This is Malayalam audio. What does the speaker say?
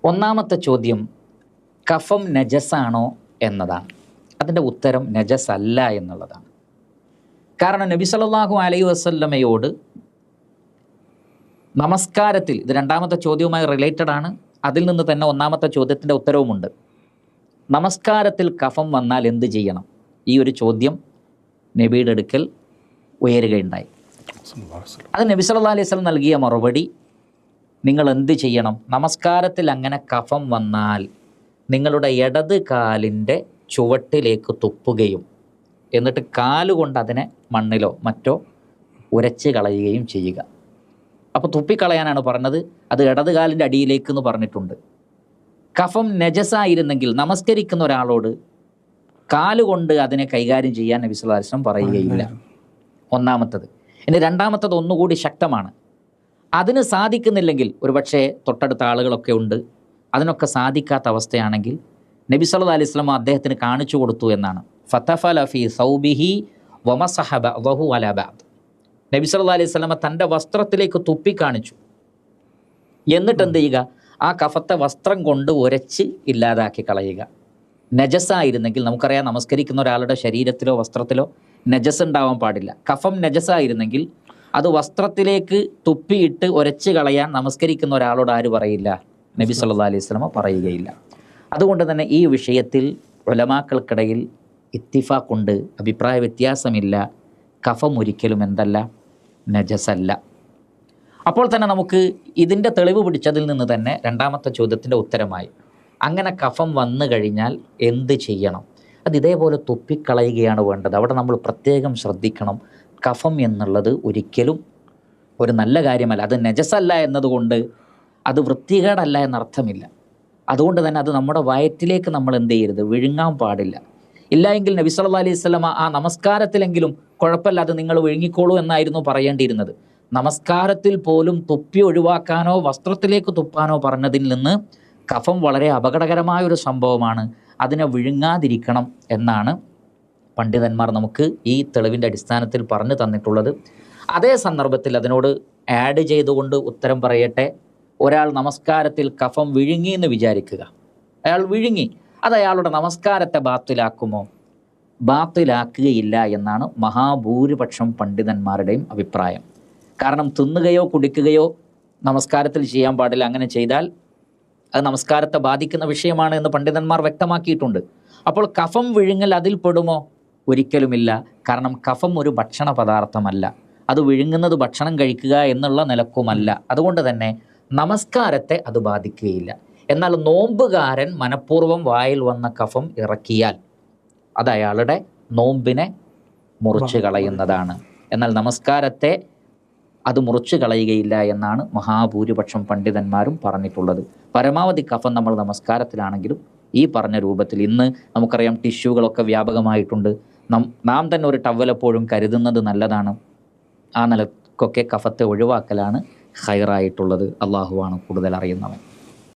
ഒന്നാമത്തെ ചോദ്യം കഫം നജസാണോ എന്നതാണ്. അതിൻ്റെ ഉത്തരം നജസല്ല എന്നുള്ളതാണ്. കാരണം നബി സല്ലല്ലാഹു അലൈഹി വസല്ലമയോട് നമസ്കാരത്തിൽ, ഇത് രണ്ടാമത്തെ ചോദ്യവുമായി റിലേറ്റഡ് ആണ്, അതിൽ നിന്ന് തന്നെ ഒന്നാമത്തെ ചോദ്യത്തിൻ്റെ ഉത്തരവുമുണ്ട്. നമസ്കാരത്തിൽ കഫം വന്നാൽ എന്ത് ചെയ്യണം? ഈ ഒരു ചോദ്യം നബിയുടെ അടുക്കൽ ഉയരുകയുണ്ടായി. അത് നബി സല്ലല്ലാഹു അലൈഹി വസല്ലം നൽകിയ മറുപടി, നിങ്ങൾ എന്ത് ചെയ്യണം? നമസ്കാരത്തിൽ അങ്ങനെ കഫം വന്നാൽ നിങ്ങളുടെ ഇടത് കാലിൻ്റെ ചുവട്ടിലേക്ക് തുപ്പുകയും എന്നിട്ട് കാലുകൊണ്ട് അതിനെ മണ്ണിലോ മറ്റോ ഉരച്ച് കളയുകയും ചെയ്യുക. അപ്പോൾ തുപ്പിക്കളയാനാണ് പറഞ്ഞത്, അത് ഇടത് കാലിൻ്റെ അടിയിലേക്ക് എന്ന് പറഞ്ഞിട്ടുണ്ട്. കഫം നജസായിരുന്നെങ്കിൽ നമസ്കരിക്കുന്ന ഒരാളോട് കാലുകൊണ്ട് അതിനെ കൈകാര്യം ചെയ്യാൻ നബി സല്ലല്ലാഹു അലൈഹി വസല്ലം പറയുകയില്ല. ഒന്നാമത്തത്. ഇനി രണ്ടാമത്തത് ഒന്നുകൂടി ശക്തമാണ്. അതിന് സാധിക്കുന്നില്ലെങ്കിൽ, ഒരുപക്ഷെ തൊട്ടടുത്ത ആളുകളൊക്കെ ഉണ്ട്, അതിനൊക്കെ സാധിക്കാത്ത അവസ്ഥയാണെങ്കിൽ നബി സല്ലല്ലാഹു അലൈഹി വസല്ലം അദ്ദേഹത്തിന് കാണിച്ചു കൊടുത്തു എന്നാണ്. ഫതഫല ഫീ സൗബിഹി വമസഹ ബഅദഹു അലാ ബഅദ്. നബി സല്ലല്ലാഹു അലൈഹി വസല്ലം തൻ്റെ വസ്ത്രത്തിലേക്ക് തുപ്പി കാണിച്ചു. എന്നിട്ട് എന്ത് ചെയ്യുക? ആ കഫത്തെ വസ്ത്രം കൊണ്ട് ഉരച്ച് ഇല്ലാതാക്കി കളയുക. നജസായിരുന്നെങ്കിൽ, നമുക്കറിയാം നമസ്കരിക്കുന്ന ഒരാളുടെ ശരീരത്തിലോ വസ്ത്രത്തിലോ നജസ് ഉണ്ടാവാൻ പാടില്ല. കഫം നജസായിരുന്നെങ്കിൽ അത് വസ്ത്രത്തിലേക്ക് തുപ്പിയിട്ട് ഉരച്ച് കളയാൻ നമസ്കരിക്കുന്ന ഒരാളോട് ആര് പറയില്ല? നബി സല്ലല്ലാഹു അലൈഹി വസല്ലം പറയുകയില്ല. അതുകൊണ്ട് തന്നെ ഈ വിഷയത്തിൽ ഉലമാക്കൾക്കിടയിൽ ഇത്തിഫാഖുണ്ട്, അഭിപ്രായ വ്യത്യാസമില്ല. കഫം ഒരിക്കലും എന്തല്ല? നജസല്ല. അപ്പോൾ തന്നെ നമുക്ക് ഇതിൻ്റെ തെളിവ് പിടിച്ചതിൽ നിന്ന് തന്നെ രണ്ടാമത്തെ ചോദ്യത്തിൻ്റെ ഉത്തരമായി. അങ്ങനെ കഫം വന്നു കഴിഞ്ഞാൽ എന്ത് ചെയ്യണം? അത് ഇതേപോലെ തുപ്പിക്കളയുകയാണ് വേണ്ടത്. അവിടെ നമ്മൾ പ്രത്യേകം ശ്രദ്ധിക്കണം. കഫം എന്നുള്ളത് ഒരിക്കലും ഒരു നല്ല കാര്യമല്ല. അത് നജസല്ല എന്നതുകൊണ്ട് അത് വൃത്തികേടല്ല എന്നർത്ഥമില്ല. അതുകൊണ്ട് തന്നെ അത് നമ്മുടെ വയറ്റിലേക്ക് നമ്മൾ എന്ത് ചെയ്യരുത്? വിഴുങ്ങാൻ പാടില്ല. ഇല്ല എങ്കിൽ നബി സല്ലല്ലാഹു അലൈഹി വസല്ലം ആ നമസ്കാരത്തിലെങ്കിലും കുഴപ്പമില്ല, അത് നിങ്ങൾ വിഴുങ്ങിക്കോളൂ എന്നായിരുന്നു പറയേണ്ടിയിരുന്നത്. നമസ്കാരത്തിൽ പോലും തുപ്പി ഒഴിവാക്കാനോ വസ്ത്രത്തിലേക്ക് തുപ്പാനോ പറഞ്ഞതിൽ നിന്ന് കഫം വളരെ അപകടകരമായൊരു സംഭവമാണ്. അതിനെ വിഴുങ്ങാതിരിക്കണം എന്നാണ് പണ്ഡിതന്മാർ നമുക്ക് ഈ തെളിവിൻ്റെ അടിസ്ഥാനത്തിൽ പറഞ്ഞു തന്നിട്ടുള്ളത്. അതേ സന്ദർഭത്തിൽ അതിനോട് ആഡ് ചെയ്തുകൊണ്ട് ഉത്തരം പറയട്ടെ. ഒരാൾ നമസ്കാരത്തിൽ കഫം വിഴുങ്ങി എന്ന് വിചാരിക്കുക. അയാൾ വിഴുങ്ങി, അത് അയാളുടെ നമസ്കാരത്തെ ബാത്തിലാക്കുമോ? ബാത്തിലാക്കുകയില്ല എന്നാണ് മഹാഭൂരിപക്ഷം പണ്ഡിതന്മാരുടെയും അഭിപ്രായം. കാരണം തിന്നുകയോ കുടിക്കുകയോ നമസ്കാരത്തിൽ ചെയ്യാൻ പാടില്ല. അങ്ങനെ ചെയ്താൽ അത് നമസ്കാരത്തെ ബാധിക്കുന്ന വിഷയമാണ് എന്ന് പണ്ഡിതന്മാർ വ്യക്തമാക്കിയിട്ടുണ്ട്. അപ്പോൾ കഫം വിഴുങ്ങൽ അതിൽ പെടുമോ? ഒരിക്കലുമില്ല. കാരണം കഫം ഒരു ഭക്ഷണ പദാർത്ഥമല്ല. അത് വിഴുങ്ങുന്നത് ഭക്ഷണം കഴിക്കുക എന്നുള്ള നിലക്കുമല്ല. അതുകൊണ്ട് തന്നെ നമസ്കാരത്തെ അത് ബാധിക്കുകയില്ല. എന്നാൽ നോമ്പുകാരൻ മനഃപൂർവ്വം വായിൽ വന്ന കഫം ഇറക്കിയാൽ അത് അയാളുടെ നോമ്പിനെ മുറിച്ച് കളയുന്നതാണ്. എന്നാൽ നമസ്കാരത്തെ അത് മുറിച്ച് കളയുകയില്ല എന്നാണ് മഹാഭൂരിപക്ഷം പണ്ഡിതന്മാരും പറഞ്ഞിട്ടുള്ളത്. പരമാവധി കഫം നമ്മൾ നമസ്കാരത്തിലാണെങ്കിലും ഈ പറഞ്ഞ രൂപത്തിൽ, ഇന്ന് നമുക്കറിയാം ടിഷ്യൂകളൊക്കെ വ്യാപകമായിട്ടുണ്ട്. നാം തന്നെ ഒരു ടവലെപ്പോഴും കരുതുന്നത് നല്ലതാണ്. ആ നിലക്കൊക്കെ കഫത്തെ ഒഴിവാക്കലാണ് ഖൈറായിട്ടുള്ളത്. അള്ളാഹുവാണ് കൂടുതൽ അറിയുന്നവൻ.